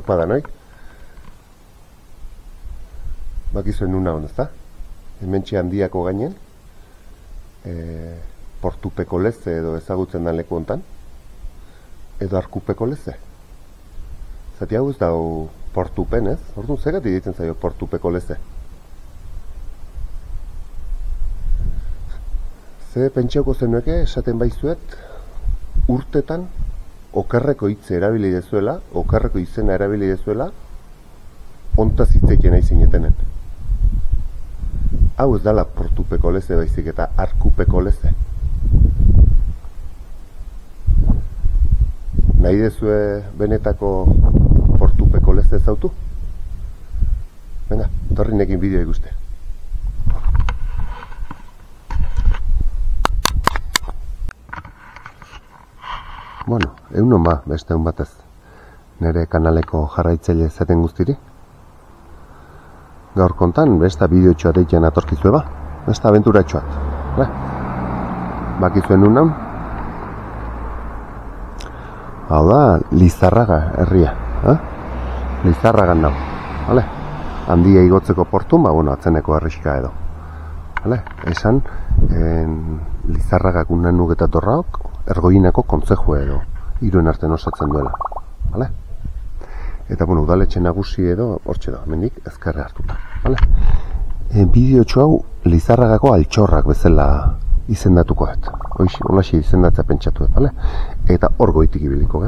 Aupada noi. Bakizuen nuna hon, ezta? Hementxe Handiako gainen, Portupeko leze edo ezagutzen da leku hontan, edo Arkupeko leze. Zati hau ez dau Portupen, ez? Orduan, zergatik ditzen zaio Portupeko leze? Ze pentsauko zenueke esaten baizuet urtetan okerreko hitze erabili dezuela, okerreko izena erabili dezuela, ontaz hitzeiten nahi zinetenen. Hau ez dala Portupeko leze baizik eta Arkupeko leze. Nahi dezue benetako Portupeko leze ezautu? Venga, torri nekin bideo ikuste. Bueno, eunon ba, beste egun batez, nire kanaleko jarraitzaile zaten guztiri. Gaur kontan, besta bideotxoa deitzen atorkizue ba, besta abenturatxoat. Bakizuen nun naun? Hau da, Lizarraga herria. Lizarragan nau. Handia igotzeko portun, ba, bueno, atzeneko herriska edo. Esan, Lizarragak unan nugeta torraok, Ergoinako kontzeju edo, hiruen artean osatzen duela. Eta, bueno, udaletxe nagusi edo, hortxe da, hemendik ezkerre hartuta. Bideotxo hau Lizarragako altxorrak bezala izendatuko dut. Holaxe izendatzea pentsatu dut, eta hor goitik ibiliko,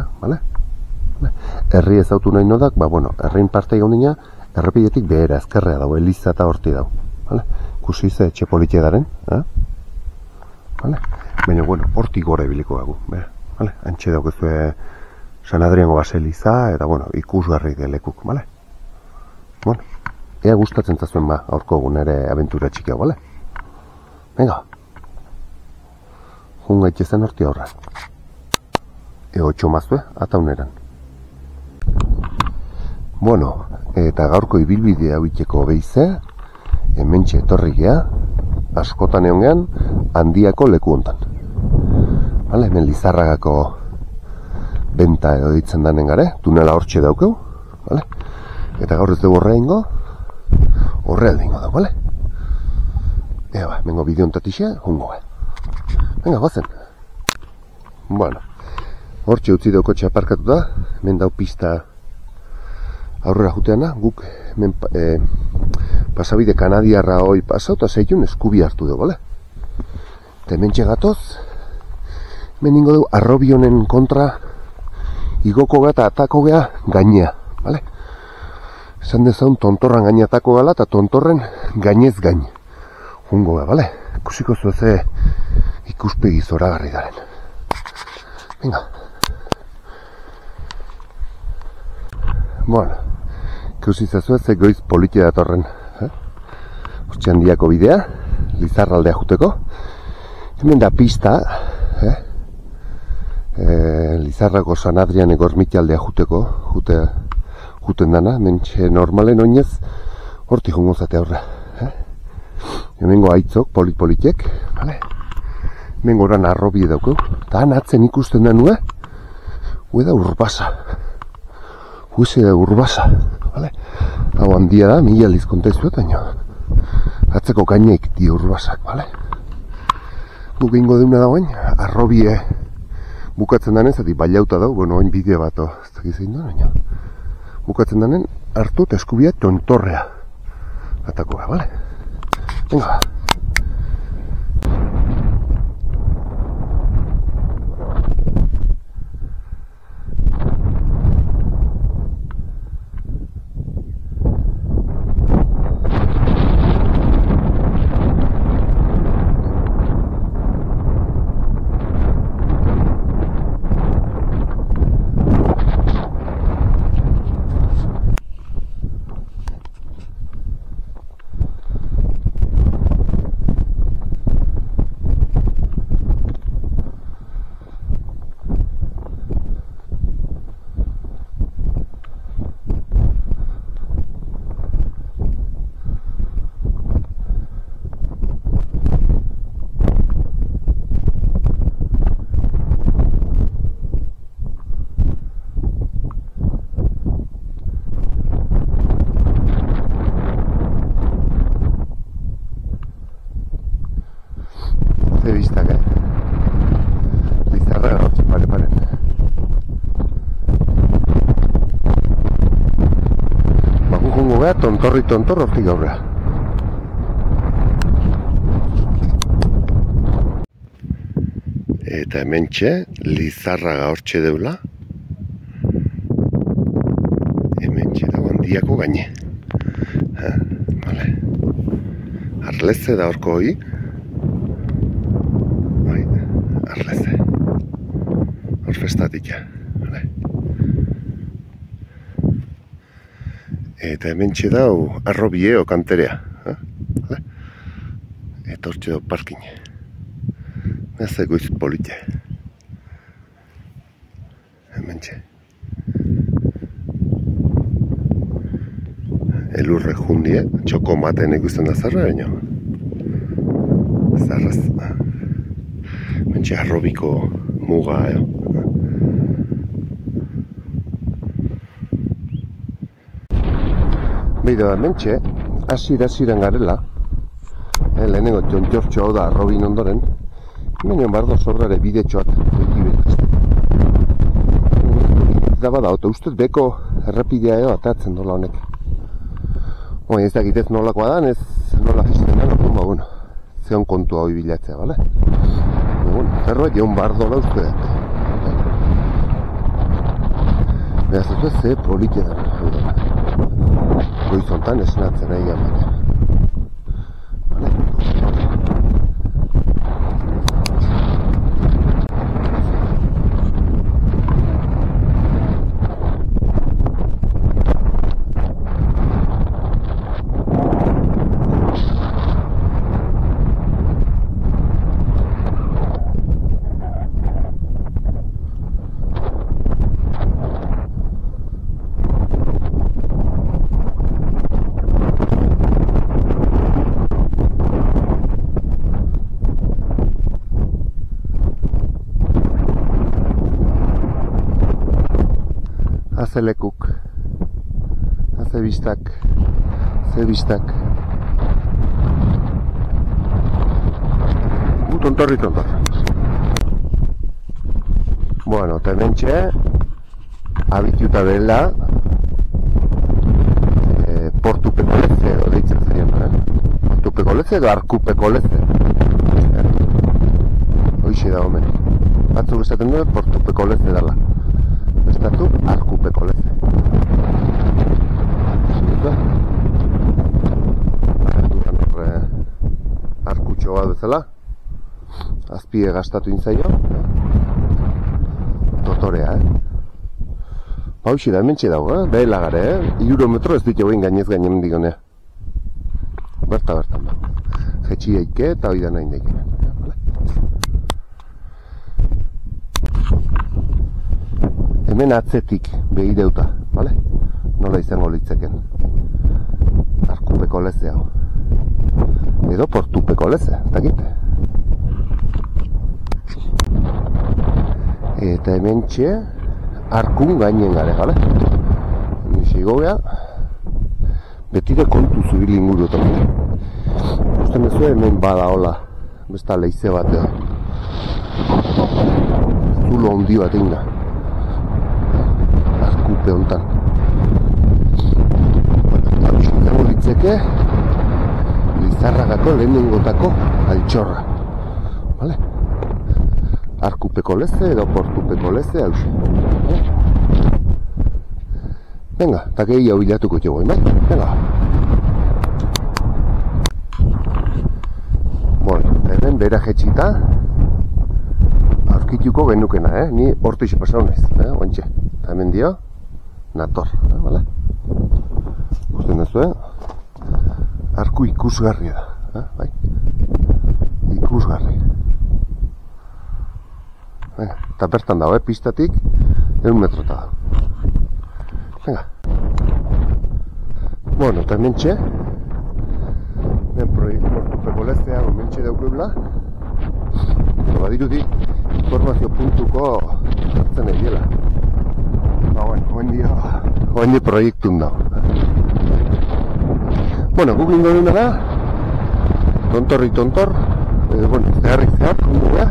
herri ezautu nahi nodak, ba, bueno, herrin parte egon dina, errepidetik behera, ezkerrea dau, Eliza eta horti dau. Kusi ze etxe politia daren, baina, bueno, hortik gore ibiliko gagu, antxe daukezue San Adriango baseliza, eta, bueno, ikusgarri delekuk, bueno, ea gustatzen zazuen ba, aurko egun ere abentura txiki hau, venga, jun gaitzezen horti aurra, ego txomazue, atauneran. Bueno, eta gaurko ibilbidea hauiteko behize, hementxe etorri gea, askotan egon gean, Handiako leku hontan. Hemen Lizarragako benta edo ditzen danen gare, tunela hortxe daukeu, eta gaur ez dugu horre ingo, horre aldingo dago, ea ba, mengo bideo ontatixe, jungo venga, gozen. Bueno, hortxe utzi dugu kotxe aparkatu da, hemen dau pista aurrera juteana, guk pasabide kanadiarra hoi pasau, eta zeitun eskubi hartu dugu, eta hemen txegatoz, hemen ingo dugu arrobionen kontra igoko gata atako gea gainea, esan dezaun tontorran gaine atako gala eta tontorren gainez gain jungo gea, ikusiko zueze ikuspegi zoragarri daren. Venga. Bueno, ikusi zazueze goiz politia datorren. Hortxe Handiako bidea, Lizarraldea juteko. Hemen da pista, Lizarrako San Adrianeko ermitialdea juteko, juten dana, mentxe normalen oinez, horti jungo zate aurra. Hemengo aitzok, polit-politek, hemengo oran arrobi daukeu, eta han atzen ikusten da nue, da urbasa. Huese da urbasa, hau handia da, 1000 aldiz kontaizuet, baina atzeko gaineik di urbasak, Guk ingo deuna dagoen, arrobie bukatzen danen, zati bailauta dau, bueno, oin bideo bat, ez dakiz egin da, baina bukatzen danen, hartu eta eskubia tontorrea atako ga, Venga. behar, tontor hortik aurrea. Eta hementxe, Lizarraga hortxe deula. Hementxe dago handiako gaine. Vale. Arleze da horko hoi. Arleze. Hor festatik. Vale. Eta hementxe dau Arrobieo kanterea. Vale. Eta hortxe dau parkin. Ez egoiz polite. Hementxe. Elurre jundie, txoko maten ikusten da zarra, baina. Zarraz. Hementxe Arrobiko muga, Beida, hementxe, hasiran garela. Lehenengo txontxortxo hau da Arrobin ondoren. Baina bardo zorrare bidetxoak da bada, eta ustez beko errepidea atatzen dola honek. Ez dakit ez nolakoa da, ez nola jisten da, bueno, zeon kontua hoi bilatzea, bale? Zerbait egon bardo da uste dut. Beraz ez dut ze politia da. Goizontan esnatzen nahi amatea. Haze lekuk, haze biztak, ze biztak. Tontor. Bueno, eta hementxe, abituta dela, Portupeko leze edo deitzen zaien, Portupeko leze edo Arkupeko leze. Hoixe da omen. Batzuk esaten dut, Portupeko leze dela. Bestatu, Arkupeko leze. Arkutxo bat bezala. Azpie gastatu intzaio. Totorea, Hauxe da, hementxe dago, behela gare, 3 metro ez ditu egin gainez gainen digonea. Bertan da. Jetxi eike eta hoi da nahi daikenen. Hemen atzetik begireuta, bale? Nola izango litzeken. Arkupeko leze hau. Edo Portupeko leze, dakit? Eta hementxe arkun gainen gare, bale? Nixigo beha, betire kontu zubil inguru eta. Usten ez hemen bada hola, besta leize bat edo. Zulo handi bat egin da. Arkupe hontan. Izango ditzeke, Lizarragako lehenengotako altxorra. Vale? Arkupeko leze edo Portupeko leze hauxe. Venga, eta gehi hau bilatuko jogoen, bai? Venga. Bueno, hemen bera jetxita aurkituko genukena, Ni hortixe pasau naiz, ointxe. Eta hemen dio, nator, bale? Gusten duzu, Arku ikusgarria da, bai? Ikusgarri. Eta bertan dago, pistatik 1 metrota da. Venga. Bueno, eta hementxe, Portupeko lezea, hementxe daukebla. Badirudi, informazio.ko hartzen egiela. Oen di proiektun dago. Bueno, Googling duna da, tontor, zeharrik kondu beha,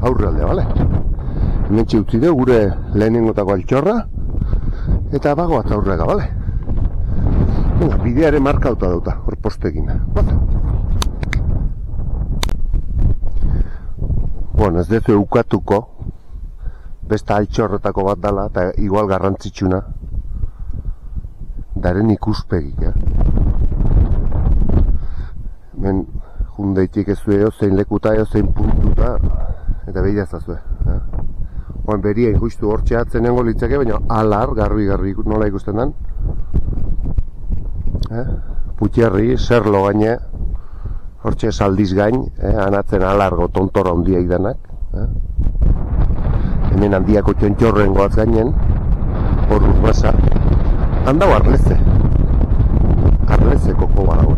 aurre aldea, bale? Hementxe utzi dugu gure lehenengotako altxorra, eta bagoaz aurrega, bale? Bidearen marka auta dauta, hor postekin. Bueno, ez dezu eukatuko, besta altxorretako bat dala, eta igual garrantzitsuna, daren ikuspegik, hemen jundeitik ez zue, zein lekuta, zein puntuta, eta behia zazue. Oen berien justu hor txeatzen nengo litzake, baina alar, garbi nola ikusten den. Putxerri, zerlo gaine, hor txe saldiz gain, anatzen alargo tontoro handiak denak. Hemen handiako txontxorren goaz gainen, hor urmasa. Handau arleze. Arleze koko badago.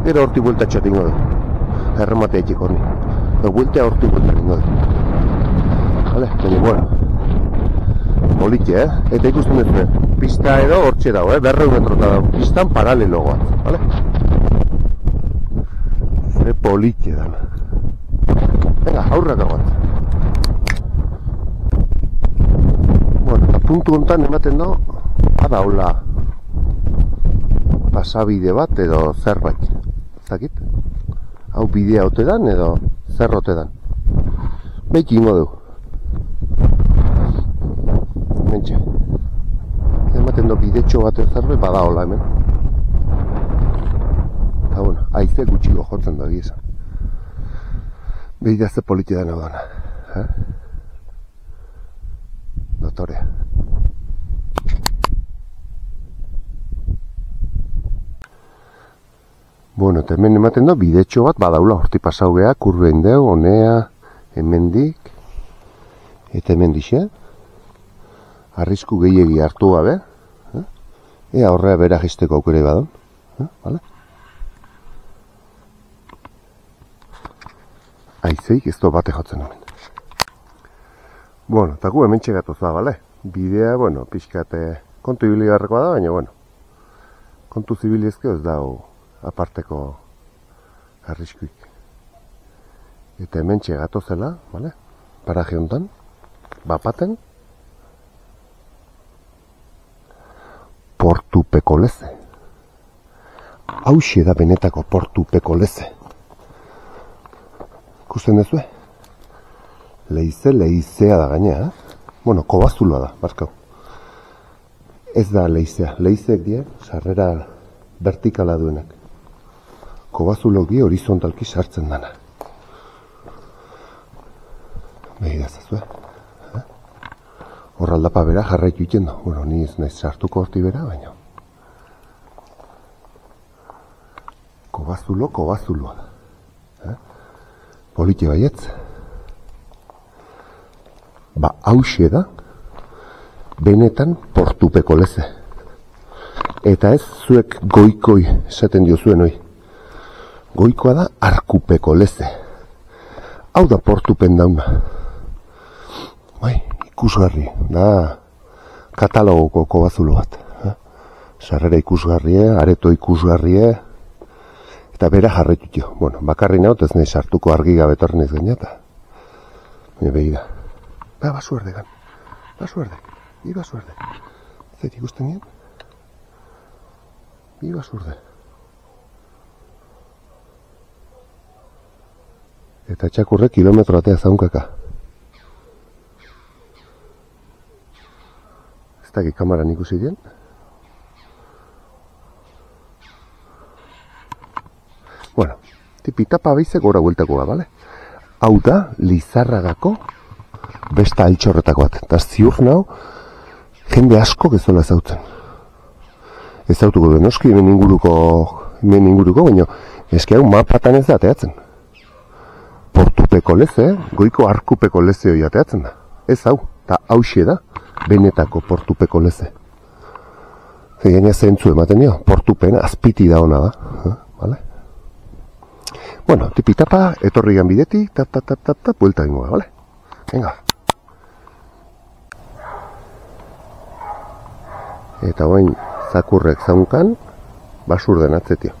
Gero horti buelta txatingo du. Errematea etxik honi. Bueltea horti buelta ningo du. Vale, baina, bueno. Politxe, Eta ikusten dut, pista edo hortxe dago, 200 metrota dago. Pistan paralelogoa, vale? Ze politxe dana. Venga, aurrak aguat. Bueno, eta puntu honetan ematen da, badaula pasabide bat edo zerbait. Ez dakit? Hau bidea ote dan edo zer ote dan. Beiki ingo dugu. Mentxe. Ematen do bidetxo bat zerbait badaola hemen. Eta bueno, haize gutxiko jotzen da gizan. Behidazte politi da naudana. Dotorea. Bueno, eta hemen ematen da bidetxo bat badaula horti pasau geha, kurbein deu, honea, hemendik, eta hemendixe. Arrisku gehiegi hartu gabe. Ea horrea bera jisteko aukere badon. Vale? Aizeik ez do bate jotzen hemen. Bueno, eta gu hemen txegatu za, bale? Bidea, bueno, pixkate kontu ibili garrekoa da, baina, bueno. Kontu zibiliezko ez dago aparteko arriskuik. Eta hemen txegatu zela, bale? Paraje honetan, bapaten, Portupeko leze. Hauxe da benetako Portupeko leze. Ikusten dezue? Leizea da gainea, Bueno, kobazuloa da, barkau. Ez da leizea. Leizeek die, sarrera vertikala duenak. Kobazulok die horizontalki sartzen dana. Begira zazue. Hor aldapa bera jarraitu iten du. Bueno, ni ez naiz sartuko horti bera, baina. Kobazuloa da. Polite baietz. Ba, hauxe da, benetan Portupeko leze. Eta ez zuek goikoi esaten diozuen hoi. Goikoa da Arkupeko leze. Hau da Portupen dauna. Bai, ikusgarri, da katalogoko kobazulo bat. Sarrera ikusgarrie, areto ikusgarrie, eta bera jarretutio. Bueno, bakarri naut ez nahi sartuko argi gabe tornez gainata. Baina begira. Ba, basuerde gan. Basuerde. Bi basuerde. Zait ikusten nien? Bi basuerde. Eta txakurre kilometro atea zaunkaka. Ez dakit kamaran ikusi dien. Bueno, tipitapa beizek gora bueltakoa, bale? Hau da, Lizarragako besta altxorretako bat. Eta ziur nau, jende asko gezola ezautzen. Ezautuko du, noski hemen inguruko, baina eski hau mapatan ez da ateatzen. Portupeko leze, goiko Arkupeko leze hori ateatzen da. Ez hau, eta hauxe da, benetako Portupeko leze. Gaina zentzu ematen dio, Portupen azpiti da ona da. Vale? Bueno, tipitapa, etorrigan bideti, tap, buelta ingoa, vale? Venga. Eta oain zakurrek zaunkan, basurden atzetio.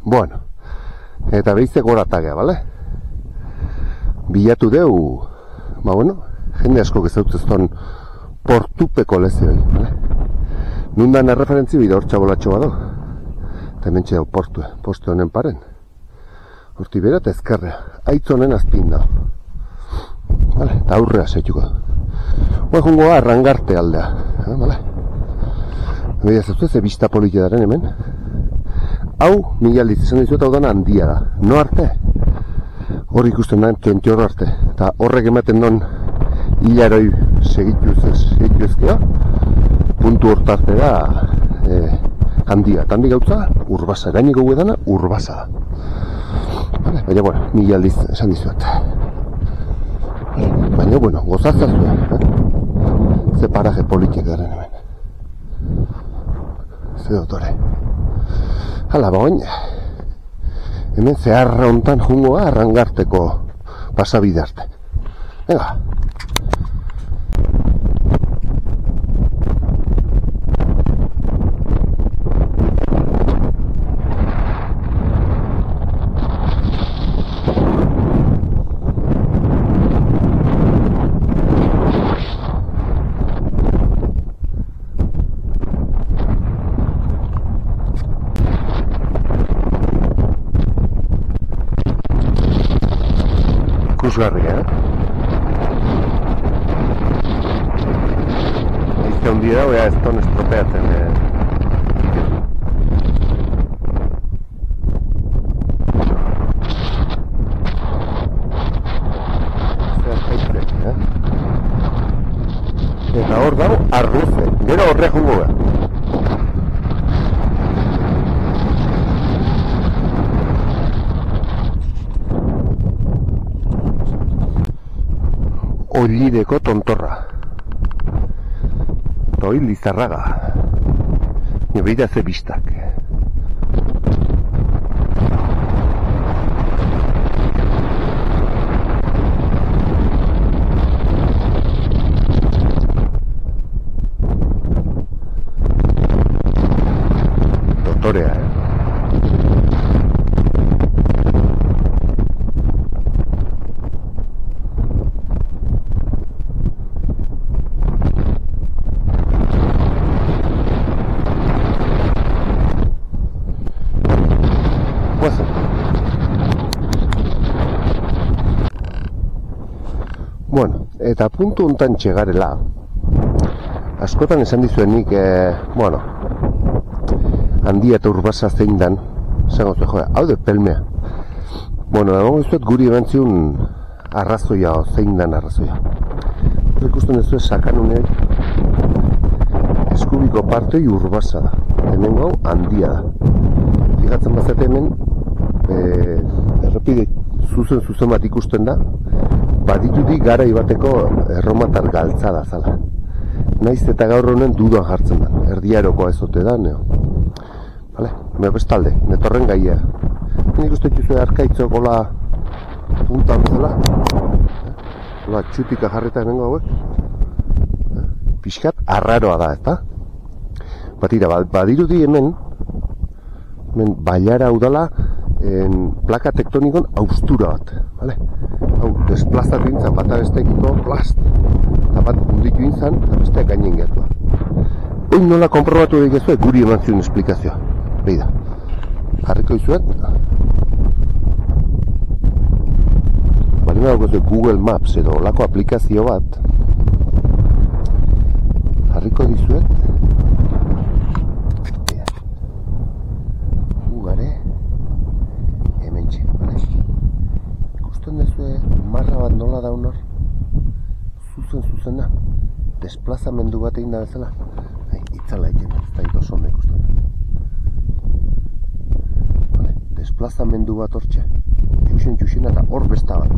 Bueno, Eta behize goratagea, bale? Bilatu deu, jende asko gezautzezton portupeko lezioi, bale? Nundan erreferentzi bide hor txabolatxo bado. Eta hemen txedau poste honen paren. Horti bera eta ezkerrea, aitz honen azpin da. Bale, eta aurrea zaituko. Hoa jungoa arrangarte aldea, bale? Beha zautu ze bista politedaren hemen. Hau, mila aldiz izan dizuet, hau dana handia da. No arte? Hor ikusten da, txontior arte. Eta horrek ematen don hilaroi segitu ezkeo. Puntu hortarte da handia. Eta handik gautza, urbasa. Gaineko guedana, urbasa. Baina, mila aldiz esan dizuet. Baina, gozazazue. Ze paraje politik garen hemen. Ze dotore. Hala, bagoin, hemen zeharra hontan jungoa arrangarteko pasabide arte. Venga. Ikusgarria, Izte hundi da, ez ton estropeatzen. Eta hor dago, arruze. Gero horre jungo da. Ollideko tontorra. Hoi Lizarraga. Beira ze bistak. Dotorea, Eta puntu hontan txegarela, askotan esan dizuenik, handia eta urbasa zein dan, zango zuen, hau de pelmea. Egon ez guri eman ziun arrazoia, zein dan arrazoia. Hor ikusten ez sakanunek, eskubiko partei urbasa da. Hemen gau, handia da. Fijatzen bazate hemen, errepide zuzen bat ikusten da, baditudik gara ibateko erromatar galtza da zala. Naiz eta gaur honen dudan jartzen da. Erdiarokoa ezote da, neo. Bale, bestalde, netorren gaia. Nik uste dituzue arkaitzok hola puntan zela. Hola txutika jarreta hemen gauek. Pixkat arraroa da, eta? Batira, badirudi hemen bailara udala plaka tektonikon austura bat. Vale? Hau, desplazatu intzan, bata bestekiko, plast, eta bat unditu intzan, eta besteak gainen gehatua. Oin nola konprobatu egizue, guri eman zion esplikazioa. Beida, jarriko izuet. Balima dago Google Maps edo olako aplikazio bat. Jarriko dizuet. Gugare, hemen txik, bale? Ikusten dezue, marra bat nola daun hor? Zuzena, desplazamendu bat egin da bezala. Itzala egin, ez da ito sonda ikusten. Desplazamendu bat hortxe. Juxen eta hor besta bat.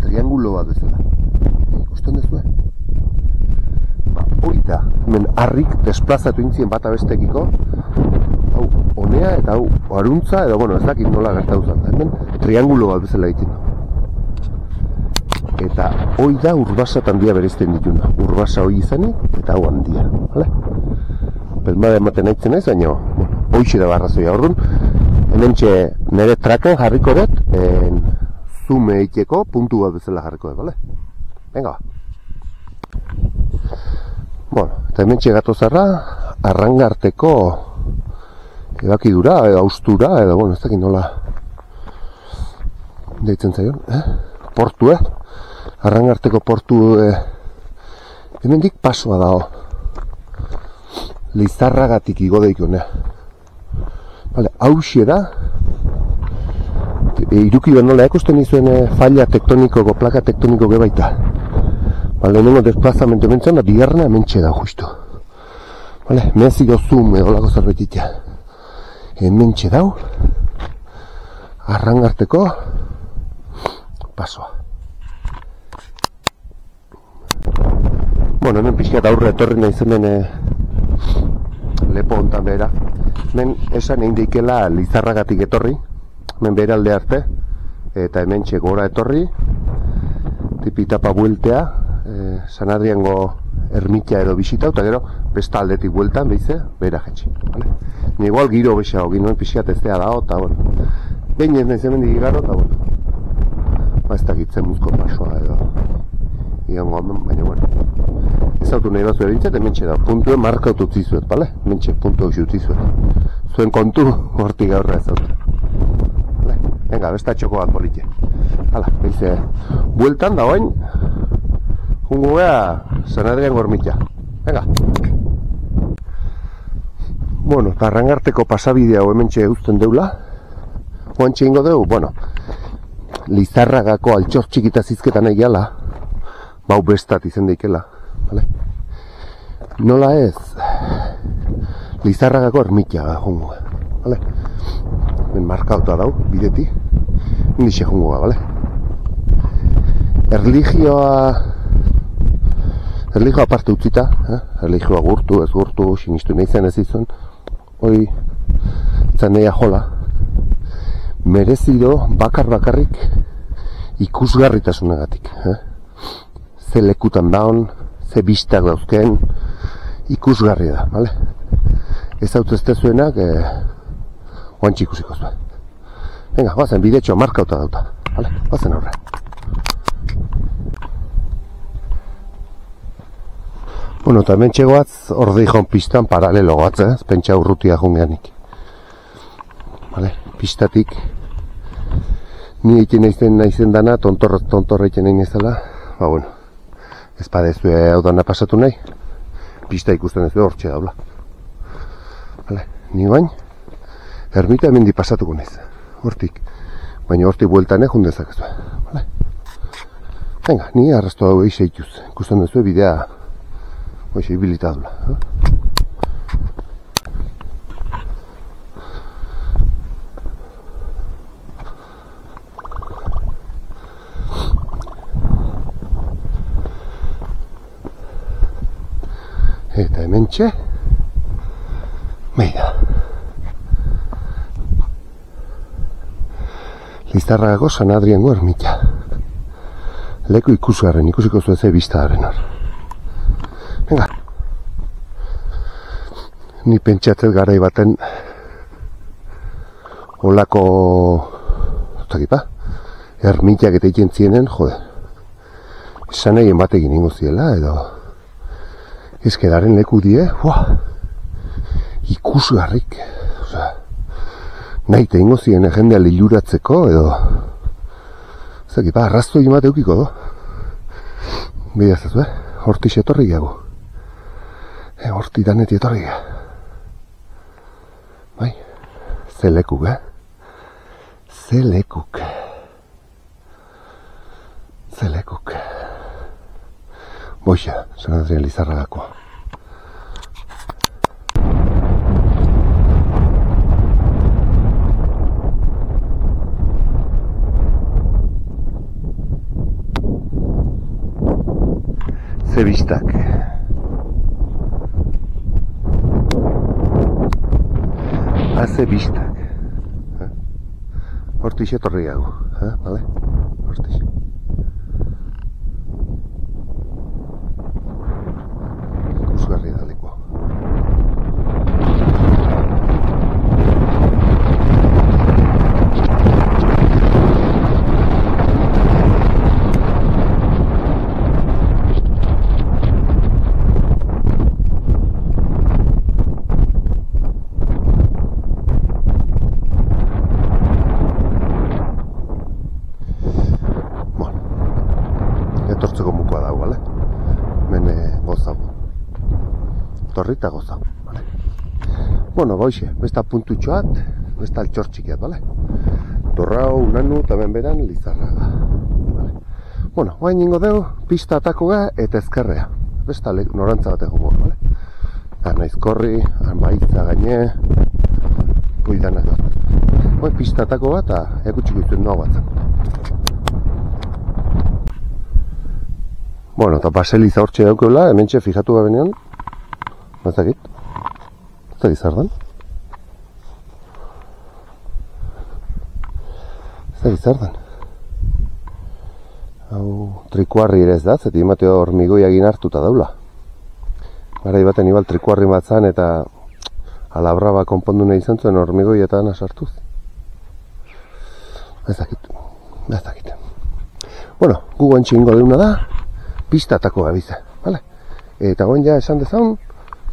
Triangulo bat bezala. Ikusten dezue? Hori da, hemen harrik desplazatu intzien bata bestekiko. Hau, honea eta hau, haruntza edo, ez dakit nola gertatu zen. Hemen triangulo bat bezala egiten da. Eta hoi da urbasa handia bereizten dituna. Urbasa hoi izanik eta hau handia. Pelmada ematen haitzen naiz, baina hoixe da barrazoia. Orduan, hemen nire traken jarriko dut, zoom egiteko puntu bat bezala jarriko dut, bale? Venga, ba. Bueno, eta hemen txegatu zarra, arrangarteko ebakidura, edo austura, edo, bueno, ez dakit nola deitzen zaion, portu, arrangarteko portu, hemendik pasoa dago. Lizarragatik igo daik honea. Vale, hauxe da, iruki behar nola ekusten izuen falla tektonikoko, plaka tektonikoko baita. Vale, nengo desplazamentu ementzen da, bigarrena hementxe da justu. Vale, mehazik zoom egolako zerbetitia. Hementxe dau, arrangarteko pasoa. Bueno, hemen pixkat aurre etorri nahi zemen lepo hontan behera. Hemen esan egin deikela Lizarragatik etorri, hemen behera alde arte, eta hemen gora etorri, tipitapa bueltea, San Adriango ermitia edo bisita, eta gero besta aldetik bueltan, behize, behera jetxi. Vale? Ni igual giro bexago, ginoen pixkat ez da dago, eta bueno, behin ez nahi zemen digigaro, eta bueno, ez dakitzen muzko pasoa edo igango hamen, baina bueno, ez autu nahi bazu erintzat, hementxe da, puntuen markautu utzizuet, bale? Hementxe puntu hau utzizuet. Zuen kontu, hortik gaurra ez autu. Bale? Venga, besta txoko bat politxe. Hala, behize, bueltan da oain, jungo beha, San Adrian gormitxa. Venga. Bueno, eta arrangarteko pasabidea hementxe uzten deula. Oantxe ingo deu, bueno, Lizarragako altxor txikita zizketan egiala, bau bestat izen daikela, vale? Nola ez, Lizarragako ermitia jungo, vale? Ben markauta dau, bideti, indixe jungo, vale? Erlijioa parte utzita, erlijioa gurtu, ez gurtu, sinistu nahi zen ez izan, hoi, zanea jola, merezido bakarrik ikusgarritasunagatik, ze lekutan daun, ze bistak dauzken, ikusgarri da, vale? Ez hau ez zuenak, oantxe ikusiko zuen. Venga, bazen, bidetxoa markauta dauta, vale? Bazen aurre. Bueno, eta hemen txegoatz, orde ikon pistan paralelo goatz, pentsa urrutia jungeanik. Vale? Pistatik, ni egiten naizen dana, tontorra egiten nahi nezala, ba bueno, ez badezu hau dana pasatu nahi, pista ikusten ez hortxe daula. Vale, ni bain, ermita hemendi pasatuko naiz, hortik, baina hortik bueltan egin dezakezu. Vale? Venga, ni arrastu hau eixe ikuz, ikusten duzu bidea, hoxe ibilita daula. Eta hementxe, meida. Lizarragako San Adriango ermita. Leku ikusgarren, ikusiko zueze biztaren hor. Venga. Ni pentsatzen garai baten olako ermitiak eta egiten zienen, jode. Esan egin batekin ingo ziela, edo ezkedaren leku die, ikusgarrik. Nahi ingo ziren jendea liluratzeko, edo arraztu egin bat eukiko do. Bidazazu, hortix etorri gagu. Horti daneti etorri ga. Bai, ze lekuk, ze lekuk. Ze lekuk. Boixa, San Adrian Lizarragakoa. Ze bistak. Ze bistak. Hortix etorri gagu, bale? Hortix. Ikusgarri da lekoa. etorri eta goza. Vale? Bueno, boixe, besta puntutxoat, besta altxortxikiat, bale? Torrau, nanu, eta benberan, Lizarraga. Vale? Bueno, guain ningo deu, pista atakoa eta ezkerrea. Besta norantza bat egongo, bale? Naiz korri, maitza gaine, buidanak da. Guain pista atako bat, eta ekutsiko izuen noa batzen. Bueno, eta baseliza hortxe daukeula, hemen txe fijatu gabenean. Mazakit? Zagit zardan? Zagit zardan? Hau, trikuarri ere ez da, zeti emateo hormigoi egin hartuta daula. Garai baten ibal trikuarri bat zan eta alabraba konpondu nahi izan zuen hormigoietan asartuz. Ez dakit. Bueno, gu guantxe ingo deuna da, pista atako gabize, vale? Eta goen ja esan dezaun,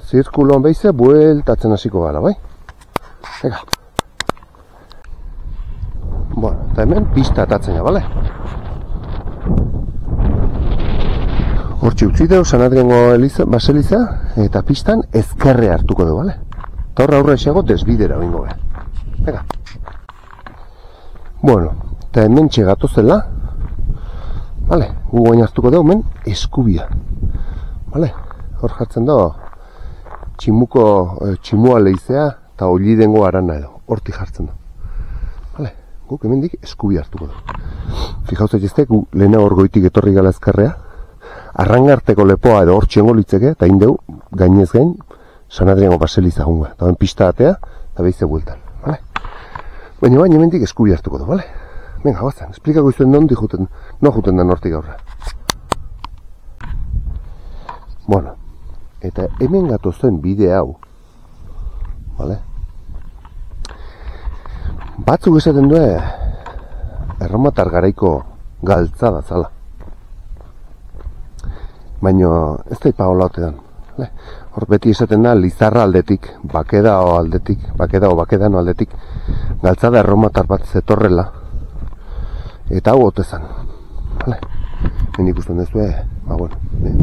zirkuloan behize bueltatzen hasiko gara, bai? Ega. Bueno, eta hemen pista atatzen ja, bale? Hortxe utzi deu, San Adriango baseliza, eta pistan ezkerre hartuko du, bale? Eta horra aurra esago desbidera bingo be. Ega. Bueno, eta hemen txegatu zela, vale, gu guain hartuko deu, men eskubia. Vale, hor jartzen da, tximua lehizea eta olidengo arana edo, hortik jartzen da. Vale, guk hemendik eskubia hartuko du. Fijauz egizte, gu lehena hor goitik etorri gala ezkerrea, arrangarteko lepoa edo hor txengo litzeke, eta indeu, gainez gain, San Adriango baseliza gunga. Eta pista atea, eta behize bueltan. Vale? Baina baina hemendik eskubia hartuko du, vale? Venga, guazan, esplikako izuen nondi juten, no juten da nortik aurra. Bueno, eta hemen gato zen bide hau, vale? Batzuk esaten du erromatar garaiko galtzada zala. Baina ez da ipagola otean. Hor beti esaten da Lizarra aldetik, bakedano aldetik, galtzada erromatar bat zetorrela, eta hau otezan. Vale? Hemen ikusten duzu,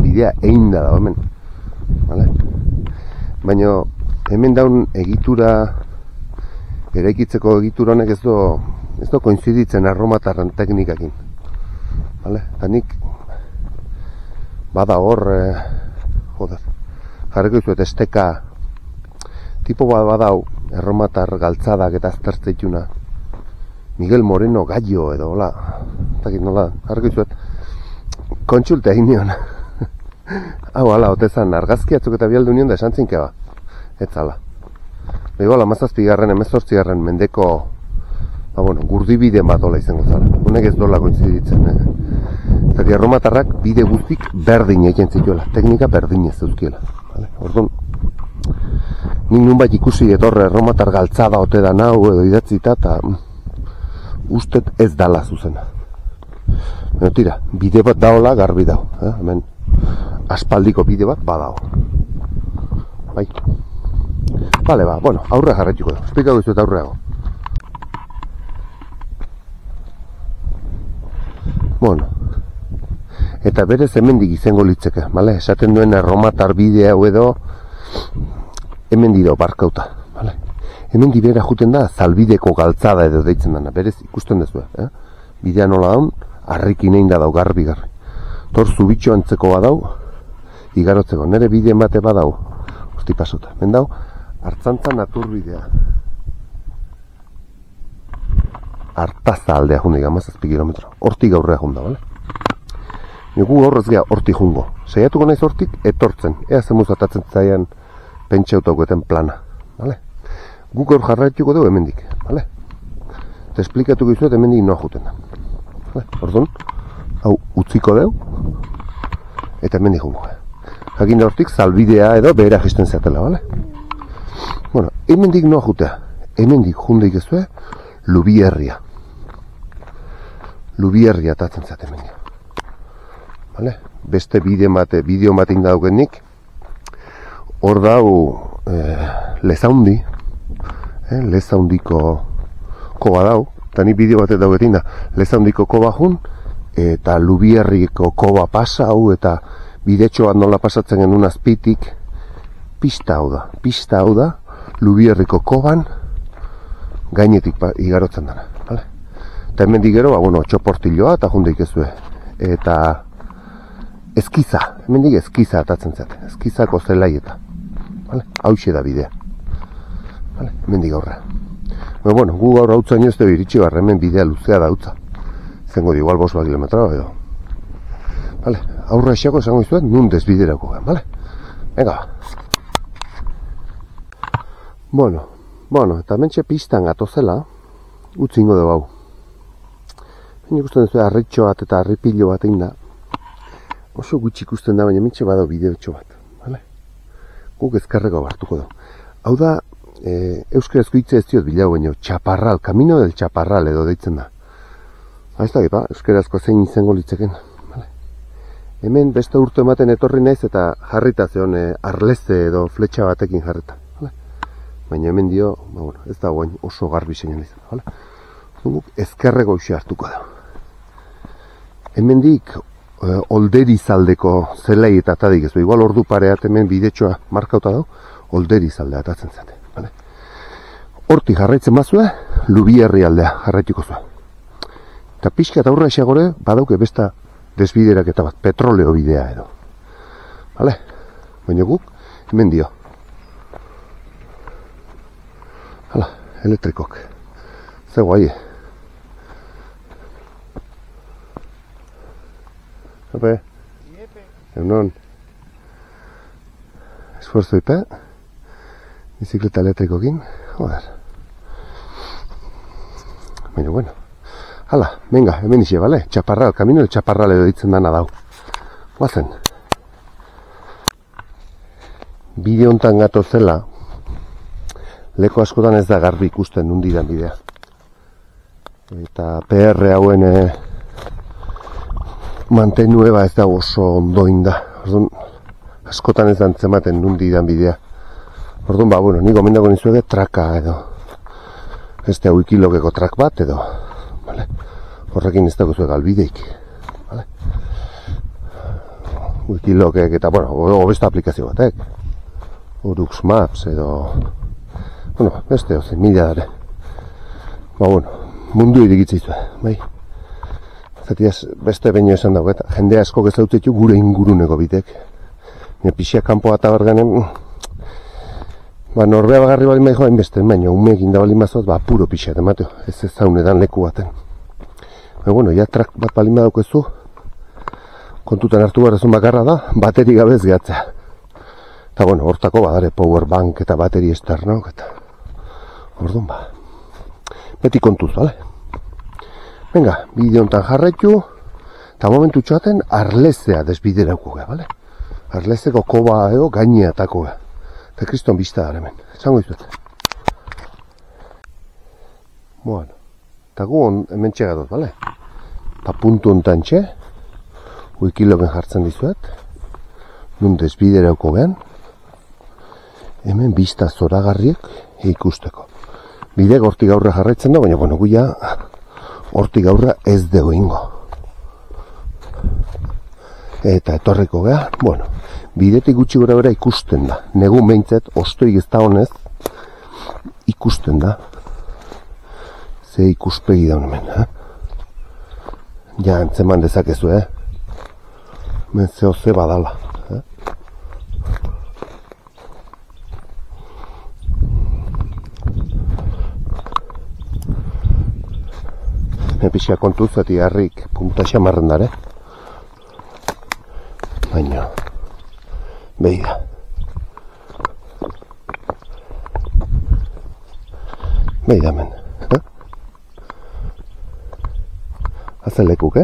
bidea egin da hemen. Vale? Baina hemen daun egitura, eraikitzeko egitura honek ez do koinziditzen erromatarren teknikakin. Vale? Eta nik bada hor, jarriko izuet esteka tipo bat badau erromatar galtzadak eta aztertzeituna Miguel Moreno Gallo edo hola, etakit nola, jarriko izuet kontsulta egin nion. Hau ala, otezan, argazkiatzuk eta bialdu nion da esan zinkeba. Ez ala. Igual, 17. 18. mendeko gurdibide bat dola izango zala. Honek ez dola koinziditzen. Zati, erromatarrak bide guztik berdin egin zituela. Teknika berdin ez zeuzkiela. Orduan, nik nunbait ikusi etorre erromatar galtzada ote da nau edo idatzita eta ustet ez dala zuzena. Baina tira, bide bat daola garbi dao. Hemen aspaldiko bide bat badao. Bai. Bale, bueno, aurrea jarretxuko da. Esplikatu izuet aurreago. Bueno, eta berez hemendik izango litzeke, bale? Esaten duen erromatar bidea hau edo hemendik do barkauta, bale? Hemendik bera juten da zalbideko galtzada edo deitzen dena, berez ikusten duzu, bidea nola daun, harrikin egin da dau garbi. Tor zubitxo antzeko badau, igarotzeko, nire bide emate badau, usti pasota, ben dau, hartzantza naturbidea. Artaza aldea jundik, 17 kilometro. Hortik aurrea junda, bale? Gu horrez geha hortik jungo. Saiatuko naiz hortik etortzen. Ea zemuz atatzen zaian pentsautokoeten plana, bale? Guk hor jarraituko dugu hemendik, bale? Eta esplikatuko izuet hemendik noa juten da. Orduan, hau utziko dugu, eta hemendik jungo. Jakin da hortik zalbidea edo behera jisten zeatela, bale? Bueno, hemendik noa jutea. Hemendik jundeik ezue, Lubierria. Lubierria atatzen zaten hemendik. Vale? Beste bideo batein daukenik, hor dau Lezaundi, Lezaundiko koba dau, eta ni bideo batek dauketin da, Lezaundiko koba jun, eta Lubierriko koba pasa hau, eta bidetxo bat nola pasatzen genuen azpitik, pista hau da, Lubierriko koban gainetik igarotzen dara, vale? Eta hemen digero, txoportiloa eta jundeik ezue. Eta eskiza, hemen dik eskiza atatzen zate, eskizako zelaieta, vale? Hauxe da bidea, vale? Hemen dik aurra. Bueno, gu gaur hautza ino ez dugu iritsi barra, hemen bidea luzea da hautza. Zengo di igual 5 kilometroa edo. Vale, aurra esako esango izuet, nun desbiderako gen, vale? Venga, ba. Bueno, eta mentxe pistan gatozela, utzingo dugu hau. Baina ikusten duzu, harritxo bat eta harripilo bat egin da. Oso gutxi ikusten da, baina mentxe bado bideotxo bat, vale? Guk ezkerreko hartuko dugu. Hau da, euskarazko hitza ez diot bilau, baina txaparral, Camino del Txaparral edo deitzen da. Ez da, euskarazko zein izango litzeken. Vale. Hemen beste urte ematen etorri naiz eta jarrita zeon arleze edo fletxa batekin jarrita. Vale. Baina hemen dio, ez da guain oso garbi zein izan. Vale. Guk ezkerreko uxe hartuko da. Hemen dik Olderizaldeko zelai eta atadik ez du. Igual ordu pareat hemen bidetxoa markauta dago, Olderizaldea atatzen zate. Vale. Hortik jarraitzen bazue, Lubierri aldea jarraituko zuen. Eta pixka eta aurra esagore, badauke besta desbiderak eta bat, petroleo bidea edo. Vale? Baina guk, hemen dio. Hala, elektrikok. Ze guai. Epe? Egunon. Esfuerzo ipe. Bizikleta elektrikokin. Joder. Baina, bueno. Hala, venga, hemen ixe, bale? Txaparral, Camino del Txaparral edo ditzen dana dau. Guazen. Bide hontan gatozela, leko askotan ez da garbi ikusten nundidan bidea. Eta PR hauen mantenueba ez da oso ondoin da. Orduan, askotan ez da antzematen nundidan bidea. Orduan, bueno, ni gomendako nizuede traka edo. Ez da wikilogeko trak bat edo. Vale. Horrekin ez dagozu galbideik. Vale. Wikilogek eta, beste aplikazio batek. Urux Maps edo... beste ozen, mila dara. Mundu irigitzizue, bai. Zatiaz, beste baino esan dago, eta jende asko gezautzeitu gure inguruneko bitek. Pixia kanpoa eta berganen... norbea bagarri bali maiko hainbeste, baina umeekin da bali mazoz, puro pixat emateo, ez zaunedan leku baten. Ja trak bat bali madaukezu, kontutan hartu barrezun bakarra da, bateri gabez gehatzea. Eta hortako badare power bank eta bateri esternok, eta... Orduan beti kontuz, bale? Venga, bide honetan jarraitu, eta momentu txaten arlezea desbiderauko ga, bale? Arlezeko koba edo gaineatako ga. Eta kriston bizta da hemen, zango izuet. Eta gu hemen txegatot, bale? Eta puntu honetan txe, wikilogen jartzen dizuet, nun desbiderauko gean, hemen bizta zoragarriek ikusteko. Bide hortik aurra jarraitzen da, baina guia hortik aurra ez dugu ingo. Eta etorriko geha, bidetik gutxi gora bera ikusten da. Negu meintzet, ostoik ez da honez, ikusten da. Ze ikuspegi da hemen, Ja, antzeman dezakezu, hemen zeo ze badala, Pixka kontuz, eti harrik punta xamarren dare. Baina, behi da. Behi da men. Hazen lekuk,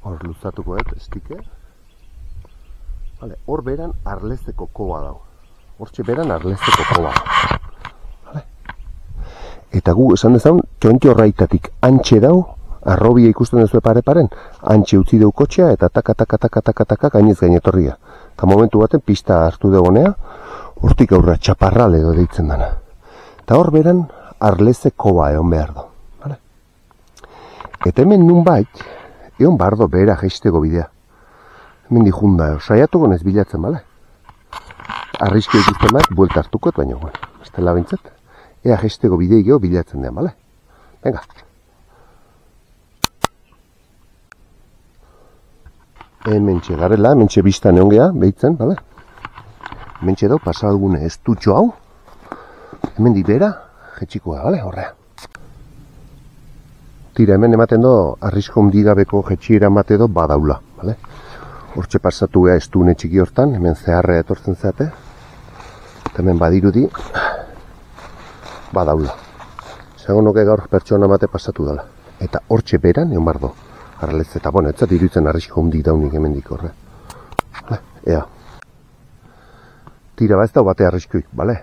Hor luzatuko estike. Hor beran arlezeko koba dago. Hortxe beran arlezeko koba. Eta gu esan dezan, txontxo horreitatik antxe dau, arrobia ikusten duzu pare-paren, antxe utzi deu kotxea eta taka gainez gainetorria. Eta momentu baten pista hartu dugunea, hortik aurra Txaparral edo deitzen dana. Eta hor beran arleze koba egon behar du. Eta hemen nunbait, egon bardo behera jaisteko bidea. Hemen junda, saiatuko nez bilatzen, bale? Arriskio ikusten bat, buelta hartukot, baina, bueno, ez dela bintzat. Ea jaisteko bidei geho bilatzen dean, bale? Venga. Hementxe garela, hementxe biztan egon geha, behitzen, bale? Hementxe dau, pasadugune ez dutxo hau. Hemen dibera, jetxikoa, bale? Horrea. Tira, hemen ematen do, arrisko hundigabeko jetxiera emate do badaula, bale? Hortxe pasatu geha estune txiki hortan, hemen zeharrea etortzen zeate. Eta hemen badirudi, badaula. Zago nuke gaur pertsona emate pasatu dela. Eta hortxe beran, egon bardo. Arralez, eta bueno, etzat iruditzen arrisko hundik daunik hemendik horre. Ea. Tira, ba ez da bate arriskoik, bale?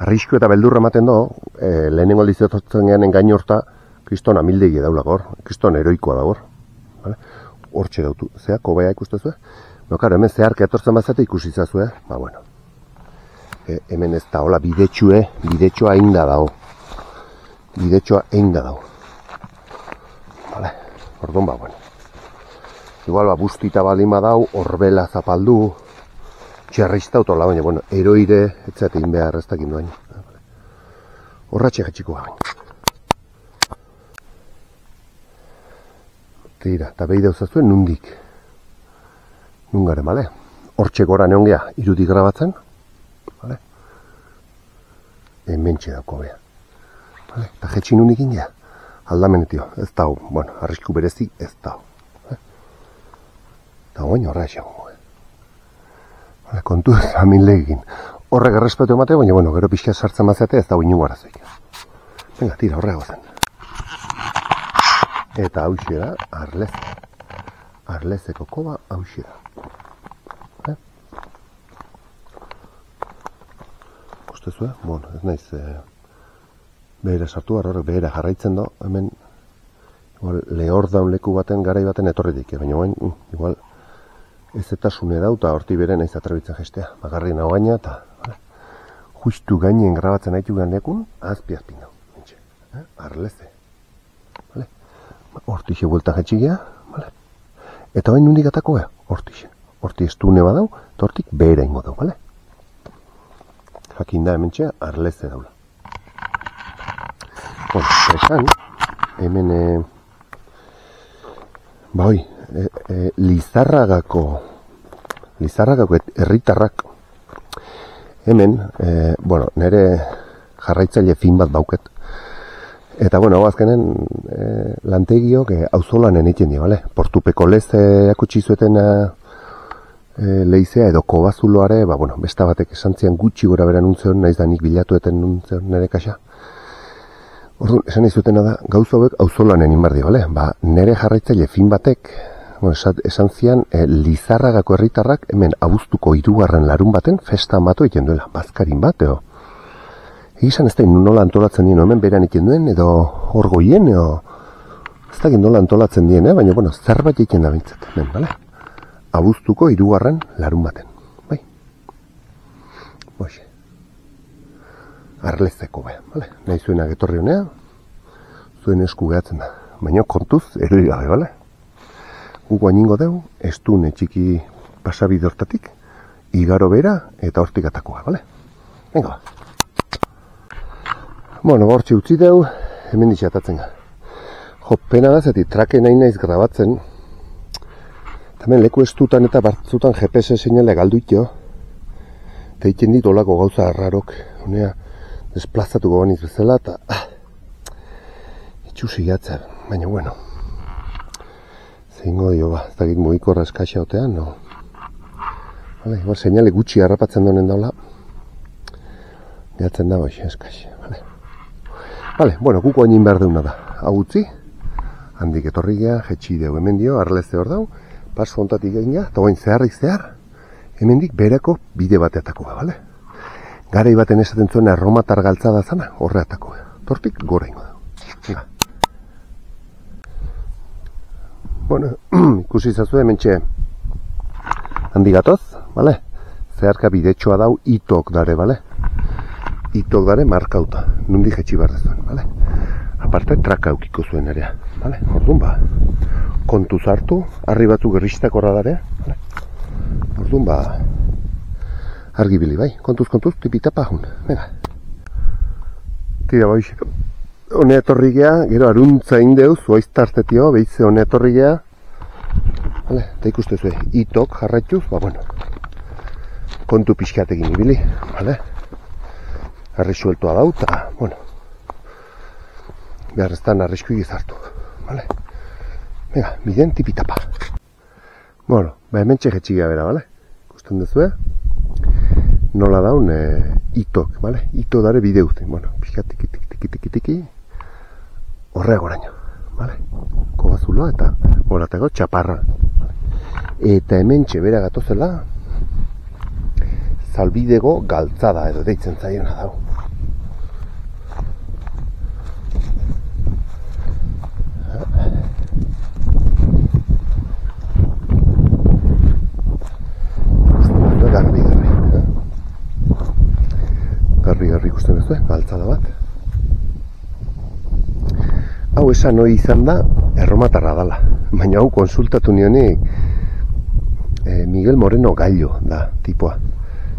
Arrisko eta beldurra ematen do, lehenengo aldiz etortzen gehan engaino horta, kriston amildegi daula gor, kriston heroikoa da gor. Hortxe dautu, zea, kobea ikustezue? No, karo, hemen zeharka etortzen bazate ikusi zazue, ba, bueno. Hemen ez da, hola, bidetxoa einda dago. Bidetxoa einda dago. Vale, orduan, ba, bueno. Igual, ba, bustita balima dau, horbela zapaldu, txerrizta autola, baina, bueno, eroire, etzatein behar ez dakin duain. Horratxe gatxikoa baina. Tira, eta behi dauzazuen nundik. Nungaren, bale? Hortxe gora neon geha, irudik grabatzen. Bale? Hementxe dauko beha. Bale? Eta jetxin nundik ingea. Aldamenetio, ez dau. Bueno, arrisku berezi ez dau. Eta baina horra esago. Bale, kontu ez amillegin. Horrek errespetu emate, baina, bueno, gero pixka sartzen mazate ez dau inungo arazoik. Venga, tira, horrego zen. Eta hauxe da, arleze. Arlezeko koba hauxe da. Kostezue? Bueno, ez naiz behera sartu, horrek behera jarraitzen do, hemen igual, lehor daun leku baten, garai baten etorritik, baina bain, igual ez eta sune dau, eta horti bere naiz atrabitzen gestea. Bagarri nago gaina, eta justu gainen grabatzen haitu lekun, azpi nau. Arleze. Hortixe buelta jetxigea, vale? Eta bain nundik atako beha, hortixe. Horti estune badau, eta hortik behera ingo dau, vale? Jakin da hemen txea, arleze daula. Bueno, esan, hemen, ba hoi, Lizarragako herritarrak, hemen, bueno, nire jarraitzaile fin bat dauket. Eta, bueno, azkenen lantegiok auzolanen egiten dira, bale? Portupeko lezeako txizueten leizea edo kobazuloare, ba, bueno, besta batek esan zian gutxi gora bera nuntzeon, naiz da nik bilatueten nuntzeon nire kaxa. Orduan, esan izutena da, gauza hauek auzolanen inbardi, bale? Ba, nire jarraitzaile fin batek, bueno, esan zian Lizarragako herritarrak hemen abuztuko 3. larun baten festa batu egiten duela, bazkarin bat, edo. Egizan ez da nola antolatzen dien, hemen beran egiten duen, edo hor goien, edo ez da nola antolatzen dien, baina, bueno, zerbait egiten da bintzat, hemen, bale? Abuztuko 3. larun baten, bai? Boixe. Arlezeko beha, bale? Nahi zuenak etorri honea, zuen esku gehatzen da, baina kontuz, eroi gabe, bale? Gugo aningo deu, estune txiki pasabide hortatik, igaro bera eta hortik atakoa, bale? Venga, ba. Bueno, hortxe utzi deu, hemen ditxatatzen ga. Jo, pena da, zeti trake nahi naiz grabatzen. Hemen leku estutan eta batzutan GPS seinale galduit jo. Eta egiten dit olako gauza arrarok. Honea, desplazatuko baniz bezala, eta itxusi gatzer, baina bueno. Zeingo dio, ba, ez dakit mugikorra eskaxa otean, no? Vale, igual seinale gutxi harrapatzen donen daula. Gatzen da, boix, eskaxa, vale. Vale, bueno, guko hainin behar deuna da. Hau utzi, handik etorri geha, jetxi deu hemen dio, arleze hor dau, paso ontatik egin geha, eta oain zeharrik zehar, hemendik berako bide bateatakoa, bale? Garai baten esaten zuen erromatar galtzada zana, horre atakoa. Tortik gora ingo da. Bueno, ikusi zazu hementxe handik gatoz, bale? Zeharka bidetxoa dau itok dare, bale? Itok dare markauta, nundi jetxi behar dezuen, bale? aparte traka eukiko zuen ere. Vale? Orduan ba, kontuz hartu, harri batzuk gerristak horra darea. Vale? Orduan ba, argibili bai, kontuz, tipitapa jun. Venga. Tira bai, hone etorri gea, gero aruntza indeuz, oaiztartetio, behize hone etorri gea. Vale? Eta ikustezue, itok jarraituz, ba bueno, kontu pixkatekin ibili. Vale? Arri sueltoa dau, eta, bueno, beharreztan arrisku egizartu. Vale? Venga, biden tipitapa. Bueno, ba hemen txegetxigea bera, vale? Ikusten duzue? Nola daun itok, vale? Ito dare bideuzten, bueno, pixka tiki, horreagoraino, vale? Kobazuloa eta horatego txaparra. Eta hemen txebera gatozela, zalbidego galtzada edo deitzen zaiona dago. Garri ikusten duzu, galtzada bat. Hau esan hori izan da, erromatarra dala. Baina hau konsultatu nionik Miguel Moreno Gallo da, tipoa.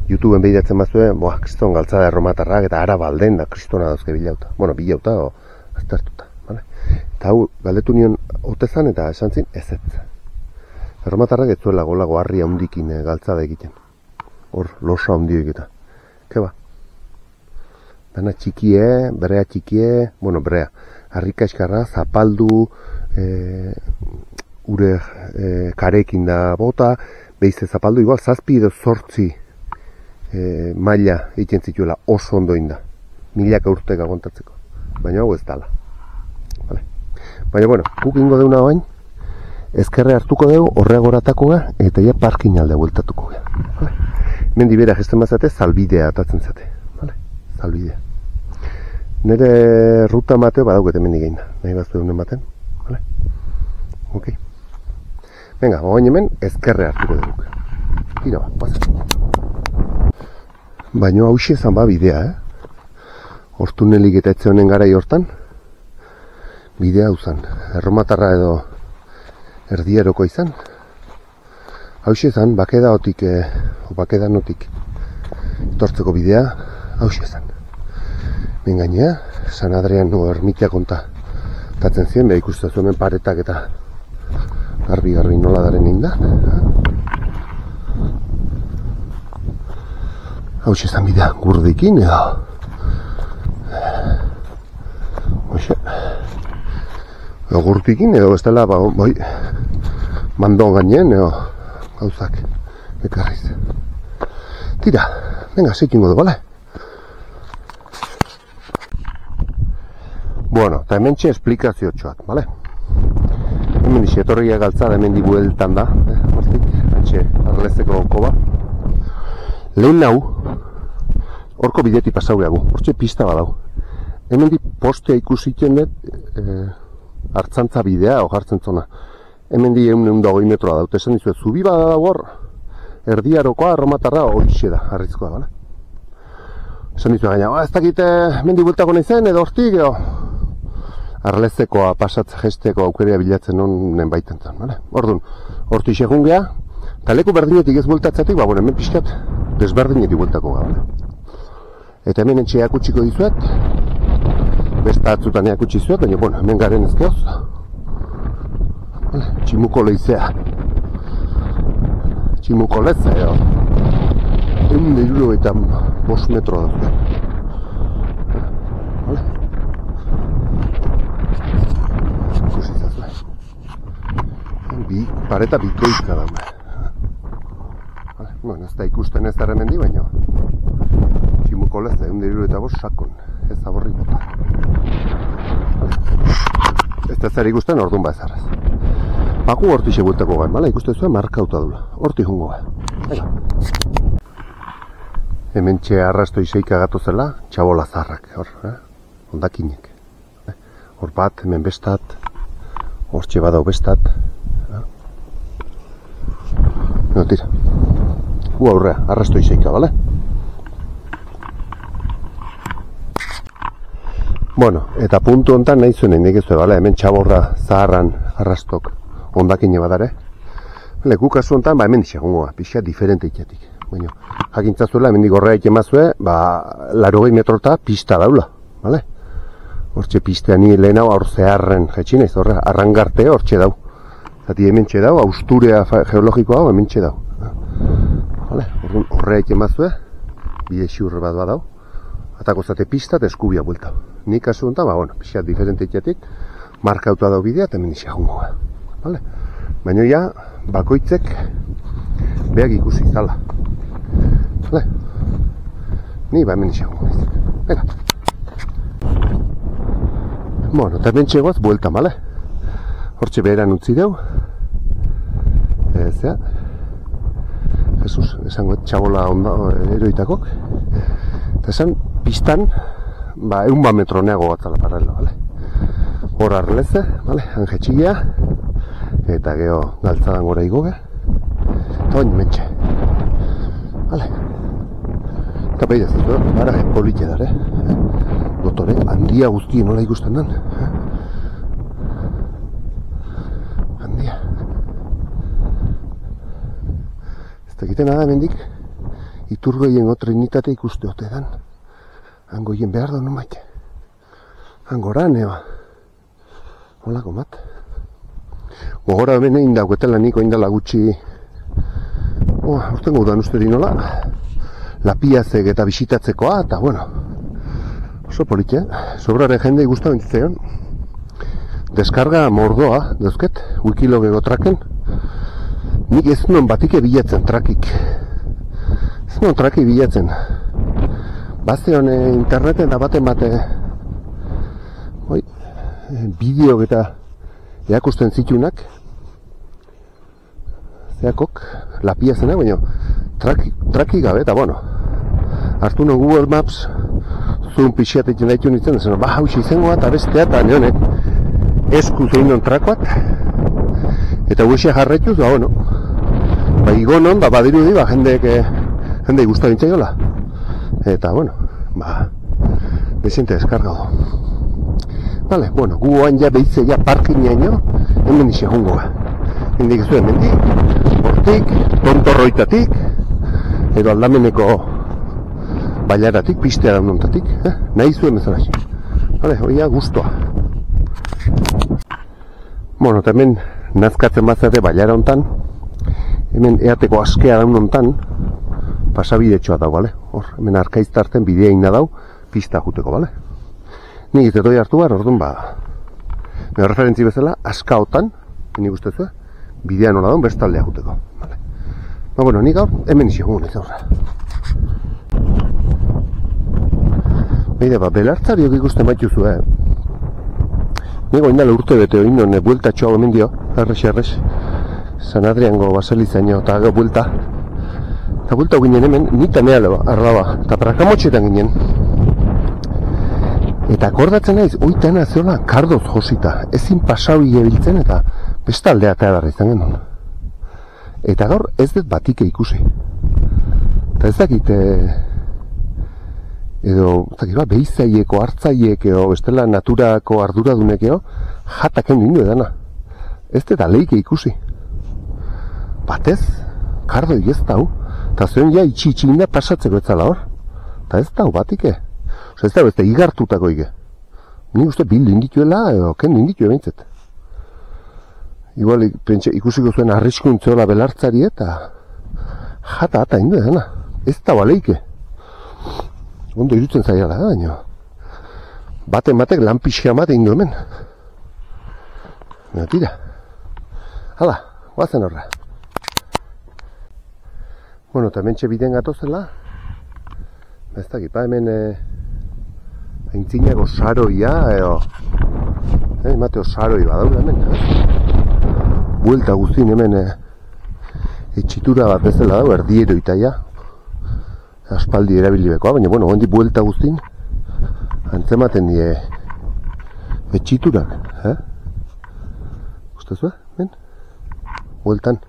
YouTubeen behiratzen bazue, kriston galtzada erromatarrak eta ara balden da kristona dauzke bilauta. Bueno, bilauta o aztertuta. Vale? Eta hau galdetu nion otezan eta esan zin ezetz. Erromatarrak ez zuela golago harri handikin galtzada egiten. Hor, losa handioik eta. Keba? Dana txikie, berea txikie, bueno, berea, harrika eskarra, zapaldu, ure karekin da bota, behize zapaldu, igual, 7 edo 8 maila egiten zituela oso ondo inda, milaka urtek agontatzeko, baina hau ez dala. Vale. Baina, bueno, guk ingo deuna bain, ezkerre hartuko dugu, horreagoratako ga, eta ja parkin alde bueltatuko ga. Vale. Mendi bera gesten bazate, zalbidea atatzen zate. Vale. Zalbidea. Nere ruta mateo badauket hemen egin da. Nahi baztu egunen baten. Vale? Ok. Venga, oain hemen ezkerre hartuko duk. Tira bat, pasa. Baina hauxe zan ba bidea, Hortunelik eta etze honen garai hortan. Bidea hau zan. Erromatarra edo erdieroko izan. Hauxe zan, bakedanotik etortzeko bidea, hauxe zan. Ben gainea, San Adriano ermitia kontatzen ziren, beha ikusten zuen paretak eta garbi nola daren egin da. Hau esan bidea gurdikin edo gurdikin edo bestela mandon gainen edo gauzak ekarriz. Tira, venga, zeikingo du, bale? Bueno, eta hemen txe esplikazio txoak, bale? Hemen dixe, etorria galtzada hemen di bueltan da, hantxe, arlezeko koba. Lehen nau, horko bideti pasau gehagu, hortxe pista badau. Hemen di postea ikusiten dut, hartzantza bidea, o jartzen zona. Hemen di 120 metroa daute, esan dizuet, zubi bada hor, erdiarokoa, erromatarra, horixe da, harrizkoa, bale? Esan dizuet gaina, ez dakite, hemen di bueltako nahi zen, edo hortik, edo arlezekoa pasatze gesteko aukerea bilatzen honen baiten zen, bale? Orduan, hortik egun geha, eta leku berdinetik ez bueltatzatik, ba, bueno, hemen pixkat desberdinetik bueltako ga, bale? Eta hemen entxea akutsiko dizuet, besta atzutan eakutsi zuet, baina, bueno, hemen garen ezkeoz, bale? Tximuko lehizea. Tximuko lehizea, edo. 175 metro da. Bale? Pareta bikoitza da. Bueno, ez da ikusten ez dara mendi, baina tximuko lehizea, 175 sakon, ez aborri bota. Ez da zer ikusten, orduan ba ezarraz. Baku hortixe bueltako gain, bala? Ikusten zuen markauta dula. Horti jungo gain. Hemen txe arrastoi zeika gatozela, txabola zarrak, hor, ondakinek. Hor bat, hemen bestat, hor txe badau bestat. No, tira. Aurrea, arrastoi zeika, bale? Bueno, eta puntu hontan nahi zuen hendik ez bale, hemen txaborra zaharran arrastok ondakine badare. Bale, gu kasu hontan, hemen dixegungoa, pixa diferente itetik. Baina, jakintzazuela, hemen digorrea ikemazue, 80 metrota pista daula, bale? Hortxe pistea ni lehenago aur zeharren jetxinez, horre, arrangarte hortxe dau. Zati hemen txe dau, austurea geologikoa hemen txe dau. Vale, horrea ikemazue, bide xiurre bat badau. Atako zate pista eta eskubia buelta. Nik kasu honetan, bueno, pixat diferente itetik, markautua dau bidea eta hemen dixegungoa. Vale? Baina ja, bakoitzek beak ikusi zala. Vale? Ni hemen dixegungoa. Venga. Bueno, eta hemen txegoaz buelta, bale? Hortxe beheran utzi deu. Zea. Jesus, esango txabola eroitakok. Eta esan, pistan, 100 metro neago batzala paralelo, bale? Hor arleze, bale? Angetxilea. Eta geho galtzadan gora igoge. Eta bain mentxe. Bale? Eta behidez, bara politxe dara, Dotore, handia guztien nola ikusten den. Handia. Ez dakiten da hemendik Iturgoien trinitate ikuste ote dan. Hangoien behar da non baite. Hangoran, eba. Holako mat. Gogora hemen egin dagoetela niko indala gutxi. Urten gaudan usteri nola. Lapiazek eta bisitatzekoa, eta bueno. Oso politxe, sobrare jende igusta bentzitzen. Deskarga mordoa, dauzket, wikilogego traken. Nik ez nuen batike bilatzen trakik. Ez nuen traki bilatzen. Bazte hone interneten da bate bideok eta eakusten zitunak. Zeakok, lapiazena, baina traki gabe, eta bueno. Hartu non Google Maps, zuen pixiatetzen daitu nintzen, zen, hausi izangoa eta bestea, eta nehonek esku zein non trakoat, eta huesia jarraituz, bueno, igonon, badirudi, jende guzta bintzaiola. Eta, bueno, desente deskargado. Vale, bueno, gu oan ja behitze ja parkineaino, hemen isegungoa. Hendik ez du hemendik, hortik, tontorroitatik, edo aldameneko bailaratik, pistea daunontatik, nahi zuen bezalaxi. Vale, hoia guztua. Bueno, eta hemen nazkatzen bazate bailara hontan, hemen eateko askea daunontan, pasabidetxoa dau, bale? Hor, hemen arkaiztarten bidea inda dau, pista juteko, bale? Nik ez doi hartu behar, orduan referentzi bezala, askaotan, nik ustezu, bidea nola daun, bestaldea juteko, bale? Bueno, nik gaur, hemen isegun, ez horra. Beide, belartzariok ikusten baituzu, Nego indala urte bete hori non, bueltatxoa hemen dio, errex, San Adriango baselizaino, eta buelta. Eta buelta ginen hemen, nita neala arraba, eta prakamotxetan ginen. Eta akordatzen naiz, oitana zeola kardoz josita, ezin pasau igebiltzen eta bestaldea eta edarra izan genuen. Eta gaur ez dut batike ikusi. Eta ez dakit, behizaieko, hartzaiek, bestela naturako arduradunekeo, jataken dindu edana. Ez dut aleike ikusi. Batez, kardo ez dau, eta zuen ja itxi-itxinda pasatzeko etzala hor. Eta ez dau batike. Ez da, ez da, igartutako ige. Ni uste bil indituela, edo ken inditu ebintzet. Igual, ikusiko zuen arriskuntzeola belartzari eta jata indu edana. Ez da baleike. Ondo irutzen zaiala, baina. Batek lan pixka bat indu hemen. Baina tira. Hala, guazen horra. Bueno, eta hemen txebiten gatozela. Ez da, gipa hemen aintzinago saroia, emateo saroi badaula hemen. Buelta guztien hemen etxitura bat bezala dago, erdiero itaia. Aspaldi erabilibekoa, baina, bueno, hondi buelta guztien antzematen die etxiturak, Ustezu, ben? Bueltan.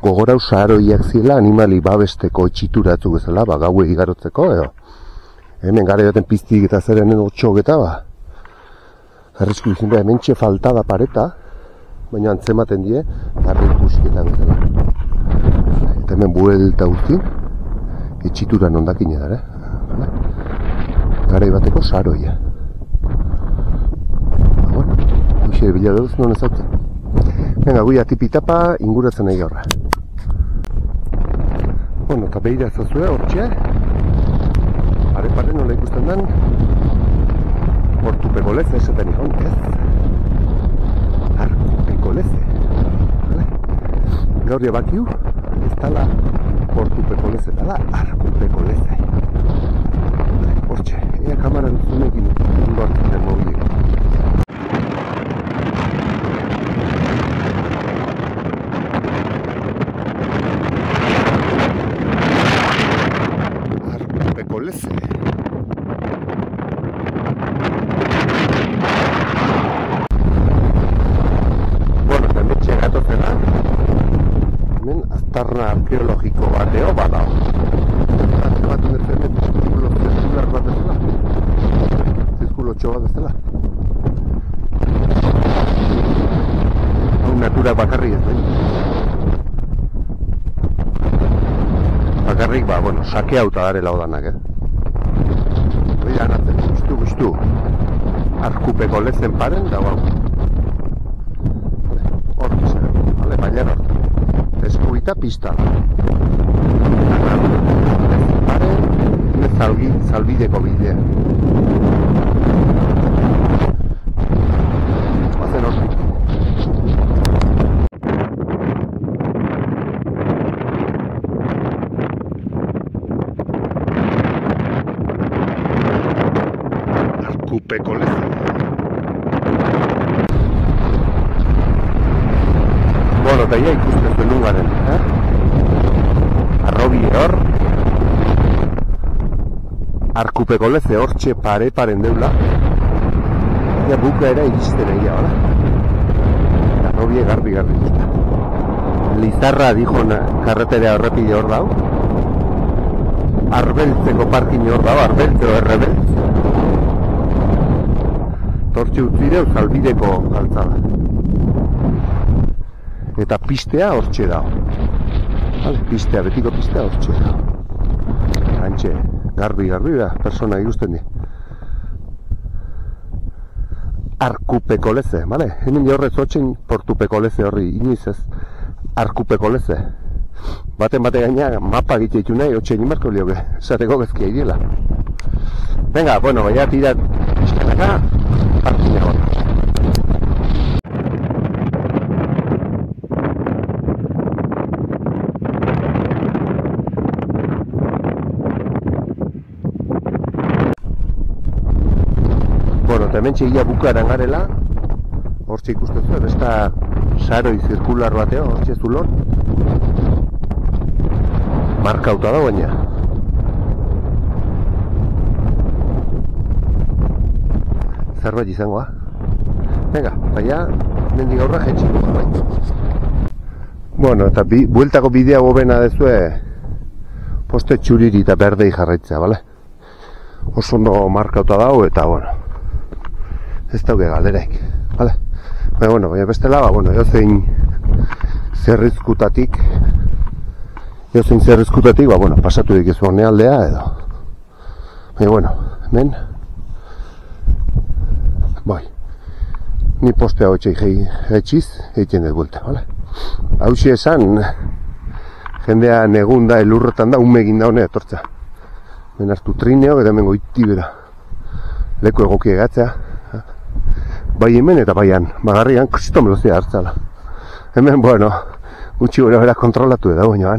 Gogorau saroiak zila animali babesteko etxituratzuk bezala, gaue igarotzeko, edo. Hemen gara jaten piztik eta zerenen otxok eta, Arrisku izin da, hemen falta da pareta, baina antzematen die, garri pusketa bezala. Eta hemen buelta guztin, etxituran ondakin edar, Garai bateko saroia. Bueno, hoxe bila duz, non ezautzen. Venga, guia tipitapa inguratzen nahi horra. Bueno, eta behira ezazue, hortxe. Pare nola ikusten den. Portupeko leze esaten ikon, ez? Arkupeko leze. Gaur jabakiu, ez dala portupeko leze, dala arkupeko leze. Hortxe, ea kamara dutzunekin ondo hartzen den mobilik. Arkupeko leze. Aztarna arkeologiko bateo badao. Azte bat unertzen zirkulo zirkular bat bezala. Zirkulo txoba bezala. Hau natura bakarrik ez behin. Bakarrik, bueno, sakeauta darela odanak, Hoi anatzen, guztu. Arkupeko lezen paren, da hau. Hortu zer, bailar hortu. Eskuita pista da. Zalbideko bidea. Bazen hortik. Arkupeko leze. Bueno, eta ia ikusten zuen nungaren, Arrobi hor. Arkupeko leze hortxe paren deula. Ia bukaera iristen egia, bala? Arrobi garbi. Lizarra dijon karreterea horrepide hor dau. Arbeltzeko parkin hor dau, arbeltzeo errebeltz. Tortxe utzireu zalbideko galtzada. Eta pistea hortxe dago. Pistea, betiko pistea hortxe dago. Hantxe, garbi, persona ikusten di. Arkupeko leze, bale? Hemen horrez hotxen portupeko leze horri, inoiz ez. Arkupeko leze. Baten gaina mapa egite nahi, hotxen imarko lioke, esateko bezkia ideela. Venga, bueno, baina tirat iskanaka, parkina hor. Hemen txegia bukaran garela, hortxe ikusten zuen, besta saroi zirkular bateo, hortxe zulon. Markauta da baina. Zerbait izangoa. Venga, baina, mendik aurra jetxiko bai. Bueno, eta bueltako bidea gobena dezue, poste txuriri eta berdei jarraitzea, bale? Oso ondo markauta dago eta, bueno, ez dauke galderek, bale? Baina, bueno, bestela, eozein zerrizkutatik, bueno, pasatu dikizu honealdea edo. Baina, bueno, hemen, bai, ni postea hotxei etxiz, egiten dut buelta, bale? Hauxe esan, jendea negun da, elurretan da, egin da honea etortza. Ben hartu trineo, eta hemen goiti bera. Leku egoki egatzea. Bai hemen eta baian, bagarrian, kriston velozia hartzala. Hemen, bueno, gutxi gora bera kontrolatu edo, baina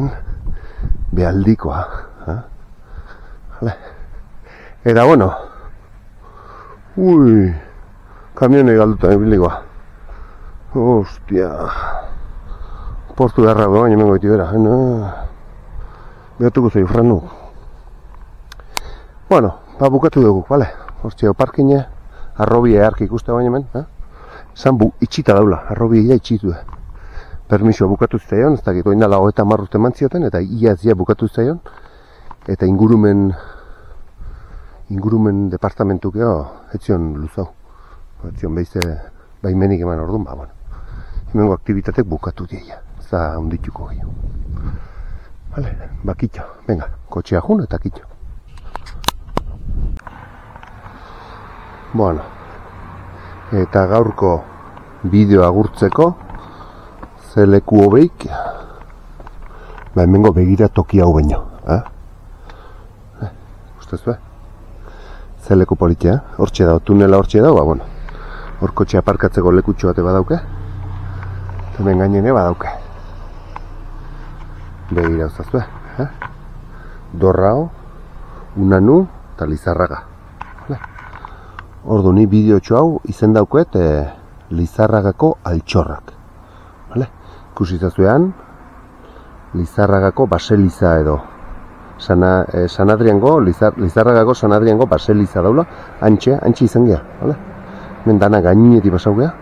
behaldikoa. Eta, bueno, kamionei galduta ebilikoa. Ostia. Portu darra baina hemen goiti bera. Behatuko zei, franu. Bueno, bukatu dugu, bale? Hortxe, parkine. Arrobia eark ikuste baina hemen, zan itxita daula, arrobia itxitu da. Permisoa bukatu zaion, ez dakit, oindala 30 urte mantzioten, eta iazia bukatu zaion, eta ingurumen departamentukeo etzion luzau. Batzion behize baimenik eman orduan, ba, bueno. Hemengo aktivitatek bukatu dieia. Za ondituko gehiago. Vale, ba, kitxo. Venga, kotxea jun eta kitxo. Bueno. Eta gaurko bideo agurtzeko ze leku hobeik ba, hemengo begira toki hau baino. Ustezue? Ze leku politia, hortxe dago, tunela hortxe dago, ba, bueno. Hor kotxe aparkatzeko lekutxo bate badauke. Hemen gainene badauke. Begira uzazue, Dorrao, Unanu eta Lizarraga. Ordu ni bideotxo hau izen dauket Lizarragako altxorrak. Ikusizazuean, Lizarragako baseliza edo. Lizarragako San Adriango baseliza daula, antxe izan gea. Hemen dana gainetik pasau gea.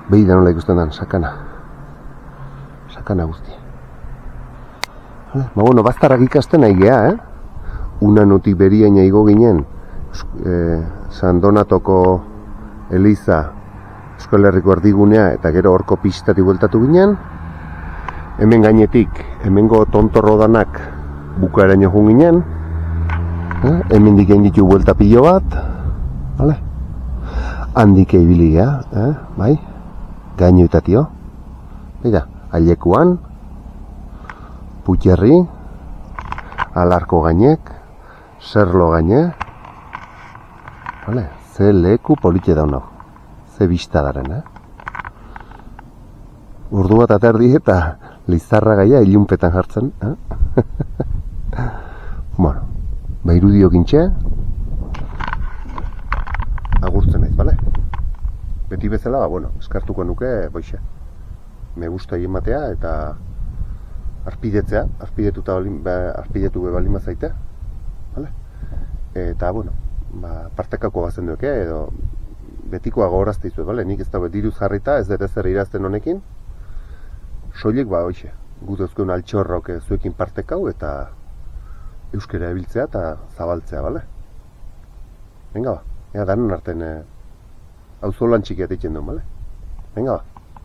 Behi da nola ikusten dan, sakana. Sakana guztia. Ba, bueno, baztarrak ikasten nahi gea, Unanutik Beriaina igo ginen, San Donatoko Eliza, Euskal Herriko erdigunea, eta gero horko pistatik bueltatu ginen. Hemen gainetik, hemengo tontorrodanak bukaeraino jun ginen. Hemen dikein ditu buelta pilo bat. Handik ibili gea, bai? Gainoetatio. Mira, Ailekuan, Putxerri, Alarko gainek, Serlo gaine. Ze leku politxe daun hau. Ze bistadaren, Urdu bat aterdi eta Lizarragaia ilunpetan jartzen, Bueno, ba irudio gintxe. Agurtzen naiz, bale? Beti bezala, ba, bueno, eskartuko nuke, boixe. Me gusta ematea eta arpidetzea, arpidetu be balin bazaite, bale? Eta, bueno, ba, partekako bazen duke, edo betikoa gogorazte izuet, bale? Nik ez da diruz jarrita, ez dut ezer irazten honekin. Soilik, ba, hoxe, gut ezkeun altxorrok zuekin partekau eta euskera ebiltzea eta zabaltzea, bale? Venga, ba, ea danon arten auzolan txikiat eitzen duen, bale? Venga, ba,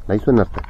nahi zuen arte.